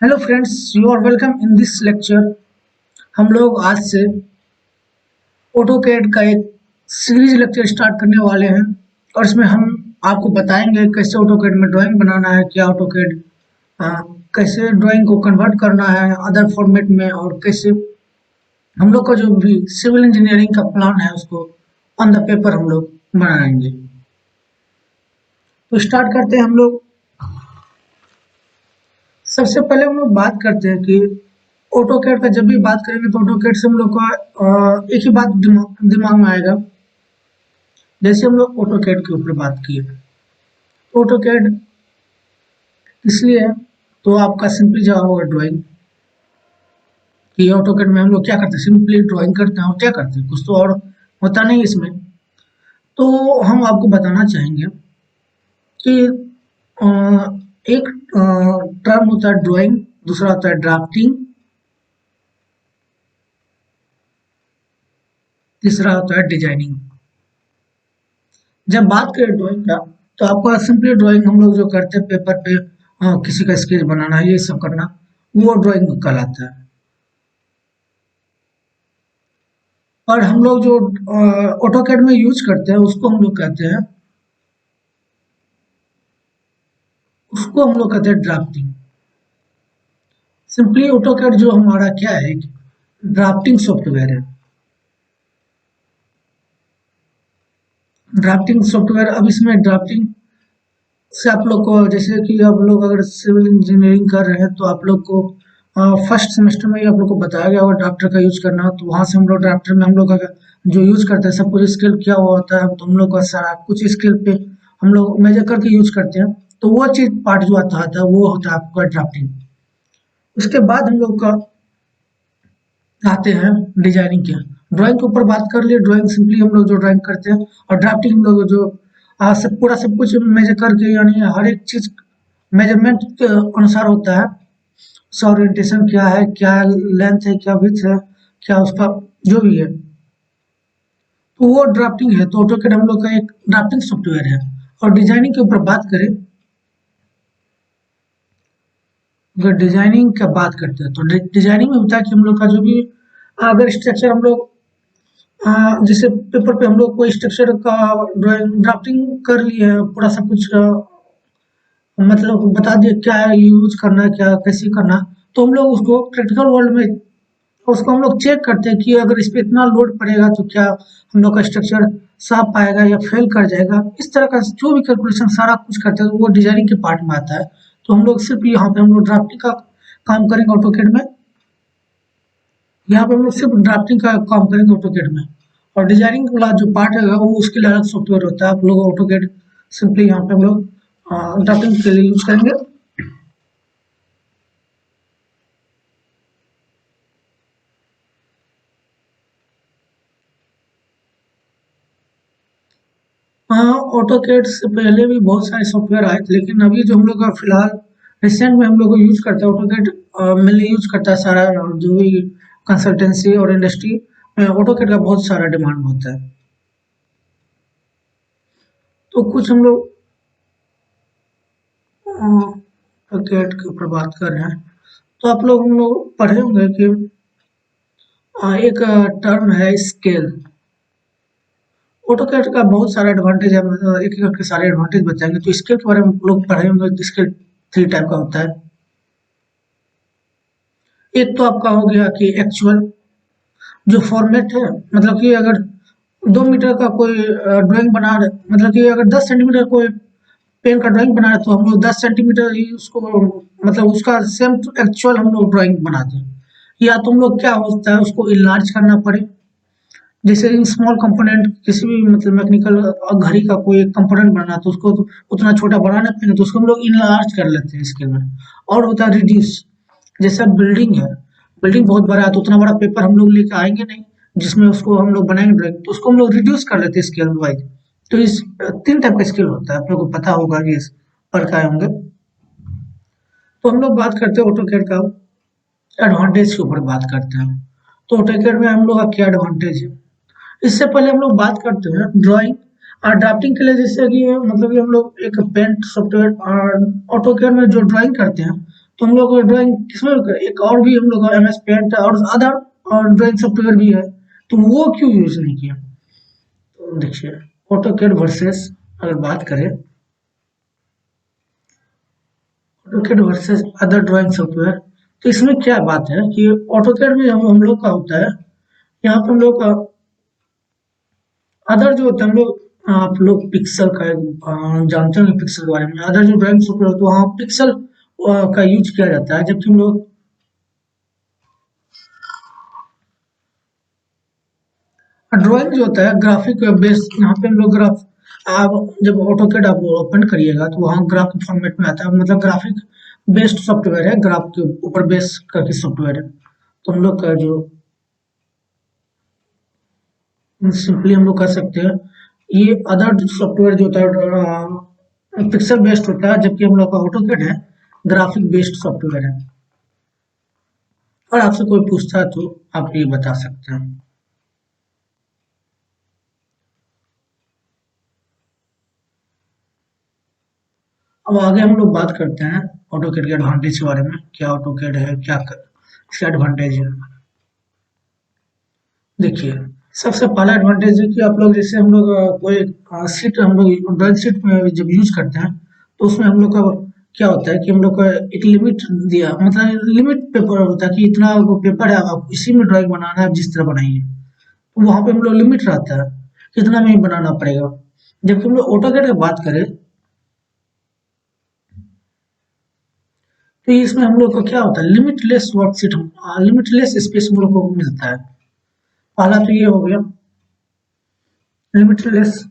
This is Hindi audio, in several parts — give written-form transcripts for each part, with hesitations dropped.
Hello friends, you are welcome in this lecture. हम लोग आज से ऑटोकैड का एक सीरीज लेक्चर स्टार्ट करने वाले हैं और इसमें हम आपको बताएंगे कैसे ऑटोकैड में ड्राइंग बनाना है, क्या ऑटोकैड कैसे ड्राइंग को कन्वर्ट करना है अदर फॉर्मेट में, और कैसे हम लोग का जो भी सिविल इंजीनियरिंग का प्लान है उसको ऑन द पेपर हम लोग बनाएंगे। तो स्टार्ट करते हैं हम लोग। सबसे पहले हम लोग बात करते हैं कि ऑटोकैड का जब भी बात करेंगे तो ऑटोकैड से हम लोग का एक ही बात दिमाग में आएगा। जैसे हम लोग ऑटोकैड के ऊपर बात किए, ऑटोकैड इसलिए है तो आपका सिंपली जवाब होगा ड्राइंग। कि ऑटोकैड में हम लोग क्या करते हैं, सिंपली ड्राइंग करते हैं और क्या करते हैं, कुछ तो और होता नहीं इसमें। तो हम आपको बताना चाहेंगे कि अ, एक टर्म होता है ड्राइंग, दूसरा होता है ड्राफ्टिंग, तीसरा होता है डिजाइनिंग। जब बात करें ड्राइंग का तो आपका सिंपली ड्राइंग हम लोग जो करते हैं पेपर पे, किसी का स्केच बनाना, ये सब करना, वो ड्राइंग कहलाता है। और हम लोग जो ऑटोकैड में यूज करते हैं उसको हम लोग कहते हैं ड्राफ्टिंग। सिंपली ऑटोकैड जो हमारा क्या है, ड्राफ्टिंग सॉफ्टवेयर है। ड्राफ्टिंग सॉफ्टवेयर, अब इसमें ड्राफ्टिंग से आप लोग को, जैसे कि आप लोग अगर सिविल इंजीनियरिंग कर रहे हैं तो आप लोग को फर्स्ट सेमेस्टर में ही आप लोग को बताया गया होगा ड्राफ्टर का यूज करना। तो वहां से हम लोग ड्राफ्टर में हम लोग का जो यूज करते हैं सब कुछ स्किल क्या हुआ होता है, तो हम लोग का सारा कुछ स्किल पे हम लोग मेजर करके यूज करते हैं। तो वो चीज पार्ट जो आता है वो होता है आपका ड्राफ्टिंग। उसके बाद हम लोग का आते हैं डिजाइनिंग के। ड्राइंग के ऊपर बात कर लिए, ड्राइंग सिंपली हम लोग जो ड्राइंग करते हैं, और ड्राफ्टिंग हम लोग जो सब कुछ मेजर करके, यानी हर एक चीज मेजरमेंट के अनुसार होता है। उसका ओरिएंटेशन क्या है, क्या लेंथ है, क्या विड्थ है, क्या उसका जो भी है, तो वो ड्राफ्टिंग है। तो ऑटोकैड हम लोग का एक ड्राफ्टिंग सॉफ्टवेयर है। और डिजाइनिंग के ऊपर बात करें, अगर डिजाइनिंग का बात करते हैं तो डिजाइनिंग में होता है कि हम लोग का जो भी अगर स्ट्रक्चर हम लोग जैसे पेपर पे हम लोग कोई स्ट्रक्चर का ड्राइंग ड्राफ्टिंग कर लिए हैं, पूरा सब कुछ मतलब बता दिए क्या यूज करना है, क्या कैसे करना है, तो हम लोग उसको प्रैक्टिकल वर्ल्ड में उसको हम लोग चेक करते हैं कि अगर इस पे इतना लोड पड़ेगा तो क्या हम लोग का स्ट्रक्चर साफ पाएगा या फेल कर जाएगा। इस तरह का जो भी कैलकुलेशन सारा कुछ करते हैं वो डिजाइनिंग के पार्ट में आता है। तो हम लोग सिर्फ यहाँ पे हम लोग ड्राफ्टिंग का काम करेंगे ऑटोकैड में। यहाँ पे हम लोग सिर्फ ड्राफ्टिंग का काम करेंगे ऑटोकैड में। और डिजाइनिंग वाला जो पार्ट है वो उसके लिए अलग सॉफ्टवेयर होता है। आप लोग ऑटोकैड सिंपली यहाँ पे हम लोग ड्राफ्टिंग के लिए यूज करेंगे। हाँ, ऑटोकैड से पहले भी बहुत सारे सॉफ्टवेयर आए थे, लेकिन अभी जो हम लोग का फिलहाल रिसेंट में हम लोग यूज करते हैं ऑटोकैड, मेनली यूज करता है सारा जो भी कंसल्टेंसी और इंडस्ट्री में ऑटोकैड का बहुत सारा डिमांड होता है। तो कुछ हम लोग ऑटोकैड के ऊपर बात कर रहे हैं, तो आप लोग हम लोग पढ़े होंगे कि एक टर्म है स्केल। ऑटोकैड का बहुत सारा एडवांटेज है, मतलब एक एक करके सारे एडवांटेज बताएंगे। तो स्केल के बारे में लोग पढ़े होंगे। स्केल 3 टाइप का होता है। एक तो आपका हो गया कि एक्चुअल जो फॉर्मेट है, मतलब कि अगर 2 मीटर का कोई ड्राइंग बना रहे, मतलब कि अगर 10 सेंटीमीटर कोई पेन का ड्राइंग बना रहे तो हम लोग 10 सेंटीमीटर ही उसको, मतलब उसका सेम एक्चुअल हम लोग ड्राइंग बनाते हैं। या तो हम लोग क्या होता है उसको इनलार्ज करना पड़े, जैसे स्मॉल कंपोनेंट किसी भी मतलब मैकेनिकल घड़ी का कोई एक कंपोनेंट बनाना तो उसको तो उतना छोटा बना नहीं पाएंगे, तो उसको हम लोग इनलार्ज कर लेते हैं स्केल में। और होता है रिड्यूस। जैसे बिल्डिंग है, बिल्डिंग बहुत बड़ा है तो उतना बड़ा पेपर हम लोग लेके आएंगे नहीं जिसमें उसको हम लोग बनाएंगे ड्राइंग, तो उसको हम लोग रिड्यूस कर लेते हैं स्केल वाइज। तो इस 3 टाइप का स्केल होता है, आप लोग को पता होगा कि इस पर का होंगे। तो हम लोग बात करते हैं ऑटोकैड का एडवांटेज के ऊपर बात करते हैं। तो ऑटोकैड में हम लोग का क्या एडवांटेज है, इससे पहले हम लोग बात करते हैं ड्राइंग और ड्राफ्टिंग के लिए। जैसे कि मतलब कि हम लोग एक पेंट सॉफ्टवेयर और ऑटोकैड में जो ड्राइंग करते हैं तो हम लोग ड्राइंग किसमें एक और भी हम लोग एम एस पेंट और अदर और ड्राइंग सॉफ्टवेयर भी है, तो वो क्यों यूज नहीं किया? तो देखिए, ऑटोकैड वर्सेस अगर बात करें, AutoCAD versus other drawing software, तो इसमें क्या बात है कि ऑटोकैड में हम लोग का होता है, यहाँ पे हम लोग का अदर जो होता है हम लोग, आप लोग पिक्सल का जानते होंगे पिक्सल के बारे में। अदर जो ड्राइंग सॉफ्टवेयर होता है वहाँ पिक्सल का यूज किया जाता है, जबकि हम लोग ड्राइंग जो होता है ग्राफिक बेस्ड, यहाँ पे हम लोग ग्राफ, आप जब ऑटोकैड आप ओपन करिएगा तो वहाँ ग्राफिक फॉर्मेट में आता है, मतलब ग्राफिक बेस्ड सॉफ्टवेयर है, ग्राफ के ऊपर बेस करके सॉफ्टवेयर है। तो हम लोग का जो सिंपली हम लोग कह सकते हैं, ये अदर सॉफ्टवेयर जो होता है पिक्सल बेस्ड होता है, जबकि हम लोग का ऑटोकैड है ग्राफिक बेस्ड सॉफ्टवेयर है। और आपसे कोई पूछता है तो आप ये बता सकते हैं। अब आगे हम लोग बात करते हैं ऑटोकैड के एडवांटेज के बारे में, क्या ऑटोकैड है, इसके एडवांटेज है। देखिए, सबसे पहला एडवांटेज है कि आप लोग जैसे हम लोग कोई शीट हम लोग ड्राइंग शीट में जब यूज करते हैं, तो उसमें हम लोग का क्या होता है कि हम लोग का एक लिमिट दिया, मतलब लिमिट पेपर होता है कि इतना वो पेपर है, आप इसी में ड्राइंग बनाना है, आप जिस तरह बनाइए। तो वहाँ पे हम लोग लिमिट रहता है कितना में ही बनाना पड़ेगा। जबकि हम लोग ऑटोकैड की बात करें, तो इसमें हम लोग को क्या होता है, लिमिटलेस वर्कशीट, लिमिटलेस स्पेस हम लोग को मिलता है। पहला तो ये हो गया लिमिटलेस,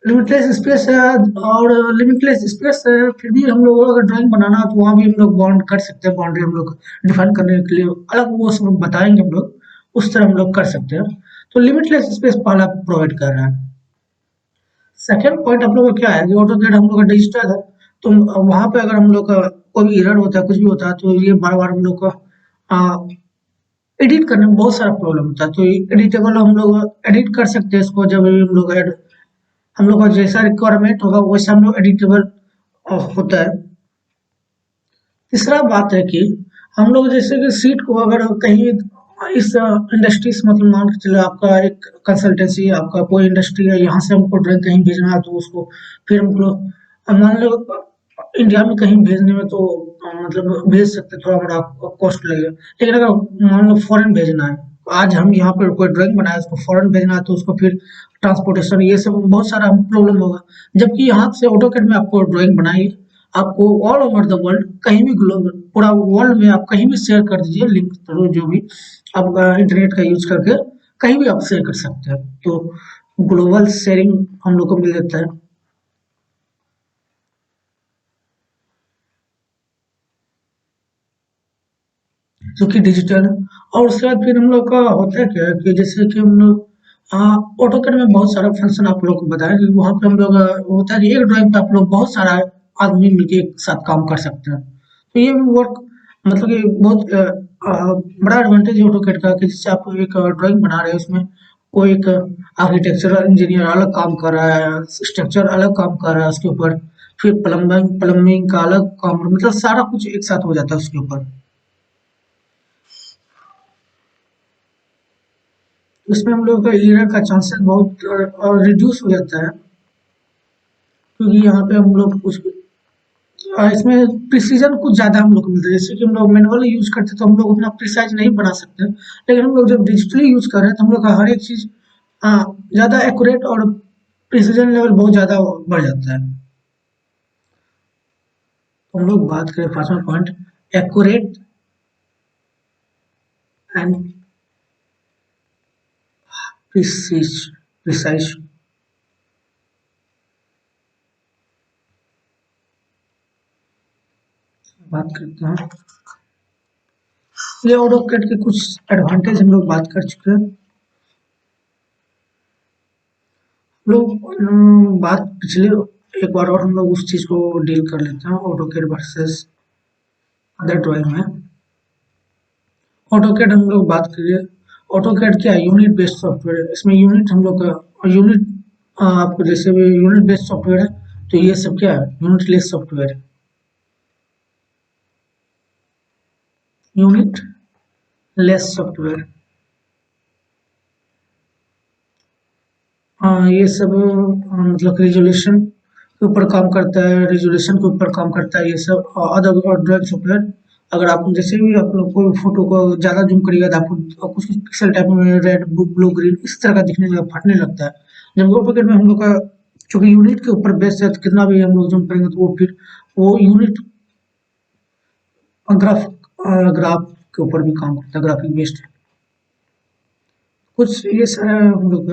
लिमिटलेस स्पेस है। और लिमिटलेस स्पेस है, फिर भी हम लोग अगर ड्राइंग बनाना है तो वहाँ भी हम लोग बाउंड कर सकते हैं, बाउंड्री हम लोग डिफाइन करने के लिए अलग वो सब बताएंगे हम लोग, उस तरह हम लोग कर सकते हैं। तो लिमिटलेस स्पेस पहला प्रोवाइड कर रहा है। सेकेंड पॉइंट आप लोग का क्या है कि ऑटोकैड हम लोग का डिजिटल है, तो वहाँ पे अगर हम लोग का कोई भी एरर होता है, कुछ भी होता है, तो ये बार बार हम लोग का एडिट करने में बहुत सारा प्रॉब्लम होता है। तो एडिटेबल हम लोग एडिट कर सकते हैं इसको, जब भी हम लोग हम लोग का जैसा रिक्वायरमेंट होगा वैसा हम लोग एडिटेबल होता है। तीसरा बात है कि हम लोग जैसे कि सीट को अगर कहीं इस इंडस्ट्री से, मतलब मान के चलो आपका एक कंसल्टेंसी, आपका कोई इंडस्ट्री है, यहाँ से हमको ड्राइंग कहीं भेजना है, तो उसको फिर हम लोग मान लो इंडिया में कहीं भेजने में तो मतलब भेज सकते, थोड़ा बड़ा कॉस्ट लगेगा। लेकिन अगर मान लो फॉरेन भेजना है, आज हम यहाँ पर कोई ड्राइंग बनाए उसको फॉरेन भेजना है, तो उसको फिर ट्रांसपोर्टेशन ये सब बहुत सारा प्रॉब्लम होगा। जबकि यहाँ से ऑटोकैड में आपको ड्राइंग बनाई, आपको ऑल ओवर द वर्ल्ड कहीं भी ग्लोबल पूरा वर्ल्ड में आप कहीं भी शेयर कर दीजिए लिंक थ्रू, जो भी आप इंटरनेट का यूज करके कहीं भी आप शेयर कर सकते हैं, तो ग्लोबल शेयरिंग हम लोग को मिल जाता है, जो कि डिजिटल। और उसके बाद फिर हम लोग का होता है क्या कि जैसे कि हम लोग ऑटोकैड में बहुत सारा फंक्शन आप लोग को बताया कि वहाँ पे हम लोग होता है कि एक ड्राइंग पे आप लोग बहुत सारा आदमी मिलके एक साथ काम कर सकते हैं। तो ये भी वर्क, मतलब कि बहुत बड़ा एडवांटेज है ऑटोकैड का, कि जैसे आप एक ड्राइंग बना रहे हैं, उसमें कोई एक आर्किटेक्चरल इंजीनियर अलग काम कर रहा है, स्ट्रक्चर अलग काम कर रहा है उसके ऊपर, फिर प्लम्बिंग प्लम्बिंग का अलग काम, मतलब सारा कुछ एक साथ हो जाता है उसके ऊपर। इसमें हम लोग का एरर का चांसेस बहुत रिड्यूस हो जाता है, क्योंकि यहाँ पे हम लोग कुछ इसमें प्रिसीजन कुछ ज़्यादा हम लोग को मिलता है। जैसे कि हम लोग मैनुअली यूज करते तो हम लोग उतना प्रिसाइज नहीं बना सकते, लेकिन हम लोग जब डिजिटली यूज कर रहे हैं तो हम लोग का हर एक चीज़ ज़्यादा एक्यूरेट और प्रिसीजन लेवल बहुत ज़्यादा बढ़ जाता है। तो हम लोग बात करें पांचवा point, accurate and precedes precise बात करते हैं। ये ऑटोकैड के कुछ एडवांटेज हम लोग बात कर चुके हैं। लोग बात पिछले एक बार और हम लोग उस चीज को डील कर लेते हैं, ऑटोकैड वर्सेस अदर ड्राइंग में। ऑटोकैड हम लोग बात करिए, ऑटोकैड क्या है, यूनिट बेस्ड सॉफ्टवेयर है। इसमें यूनिट हम लोग का यूनिट, आपको जैसे भी यूनिट बेस्ड सॉफ्टवेयर है, तो ये सब क्या है, यूनिट लेस सॉफ्टवेयर है। Unit less software. ये सब मतलब रेजोल्यूशन के ऊपर काम करता है, रेजोल्यूशन के ऊपर काम करता है ये सब। अदर ड्राइंग सॉफ्टवेयर, अगर आप जैसे भी आप लोग कोई फोटो को ज़्यादा जूम करिएगा तो आपको कुछ कुछ पिक्सल टाइप में रेड ब्लू ग्रीन इस तरह का दिखने लगा, फटने लगता है। जब ऑटोकैड में हम लोग का चूंकि यूनिट के ऊपर बेस है, तो कितना भी हम लोग जूम करेंगे तो वो फिर वो यूनिट ग्राफ ग्राफ के ऊपर भी काम करता है, ग्राफिक बेस्ड। कुछ ये सारा हम लोग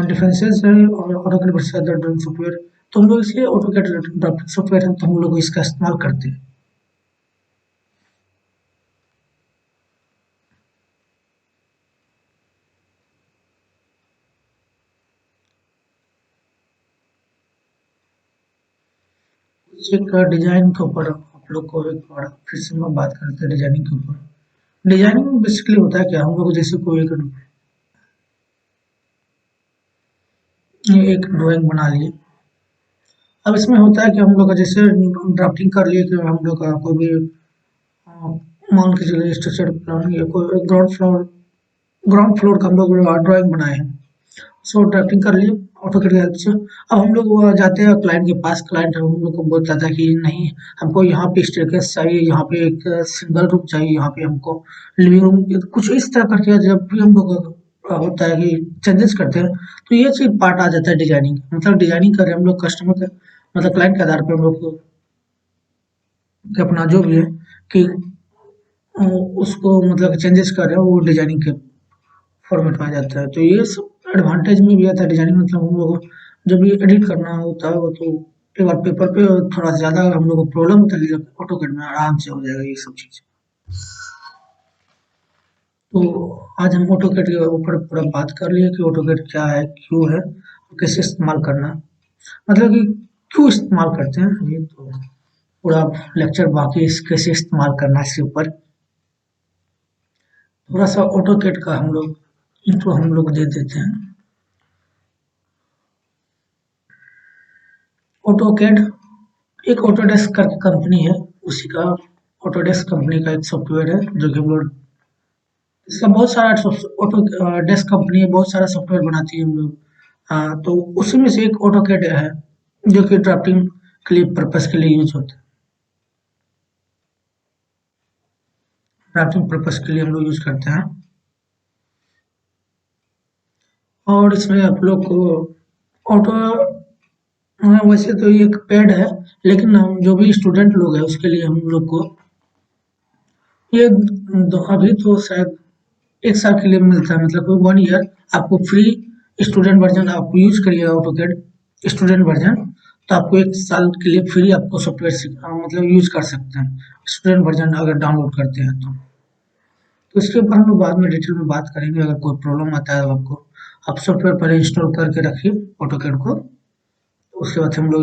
डिफरेंसेस है और AutoCAD versus other drawing software. तो हम लोग इसलिए ऑटोकैड ड्राइंग सॉफ्टवेयर है तो हम लोग इसका इस्तेमाल करते हैं। एक डिजाइन के ऊपर आप लोग को एक बार फिर से हम बात करते हैं डिजाइनिंग के ऊपर। डिजाइनिंग बेसिकली होता है क्या, हम लोग जैसे कोई एक ड्राइंग बना लिए। अब इसमें होता है कि हम लोग का जैसे ड्राफ्टिंग कर लिए कि हम लोग का कोई भी मान के चलिए स्ट्रक्चर प्लान या कोई ग्राउंड फ्लोर का हम लोग ड्राइंग बनाए हैं, सो ड्राफ्टिंग कर लिए ऑटोकैड की हेल्प से। अब हम लोग जाते हैं क्लाइंट के पास, क्लाइंट हम लोग को बोलता था कि नहीं हमको यहाँ पे स्टेयरकेस चाहिए, यहाँ पे एक सिंगल रूम चाहिए, यहाँ पे हमको लिविंग रूम, कुछ इस तरह करके जब भी हम लोग होता है कि चेंजेस करते हैं तो ये चीज पार्ट आ जाता है डिजाइनिंग। मतलब डिजाइनिंग कर रहे हैं हम लोग कस्टमर के मतलब क्लाइंट के आधार पर हम लोग को कि अपना जो भी है कि उसको मतलब चेंजेस कर रहे हैं वो डिजाइनिंग के फॉर्मेट में आ जाता है। तो ये सब एडवांटेज में भी आता है डिजाइनिंग। मतलब हम लोग को जब भी एडिट करना होता है वो तो एक बार पेपर पे थोड़ा ज़्यादा हम लोग को प्रॉब्लम होता है, लेकिन ऑटोकैड में आराम से हो जाएगा ये सब चीज़। तो आज हम ऑटोकैड के ऊपर पूरा बात कर लिए कि ऑटोकैड क्या है, क्यों है और कैसे इस्तेमाल करना है। मतलब कि क्यों इस्तेमाल करते हैं ये तो पूरा लेक्चर बाकी कैसे इस्तेमाल करना है इसके ऊपर थोड़ा सा ऑटोकैड का हम लोग इंट्रो हम लोग दे देते हैं। ऑटोकैड एक ऑटोडेस्क करके कंपनी है, उसी का ऑटोडेस्क कंपनी का एक सॉफ्टवेयर है जो कि हम लोग इसका बहुत सारा ऑटो डेस्क कंपनी है, बहुत सारा सॉफ्टवेयर बनाती है हम लोग। तो उसी में से एक ऑटोकैड है जो कि ड्राफ्टिंग के लिए पर्पस के लिए यूज होता है। ड्राफ्टिंग पर्पस के लिए हम लोग यूज करते हैं। और इसमें आप लोग को ऑटो वैसे तो ये एक पैड है, लेकिन हम जो भी स्टूडेंट लोग हैं उसके लिए हम लोग को ये अभी तो शायद 1 साल के लिए मिलता है, मतलब 1 ईयर आपको फ्री स्टूडेंट वर्जन आप यूज करिएगा ऑटोकैड स्टूडेंट वर्जन, तो आपको 1 साल के लिए फ्री आपको सॉफ्टवेयर मतलब यूज कर सकते हैं स्टूडेंट वर्जन अगर डाउनलोड करते हैं तो। तो इसके ऊपर हम लोग बाद में डिटेल में बात करेंगे। अगर कोई प्रॉब्लम आता है तो आपको आप सॉफ्टवेयर पहले इंस्टॉल करके रखिए ऑटोकैड को, तो उसके बाद हम लोग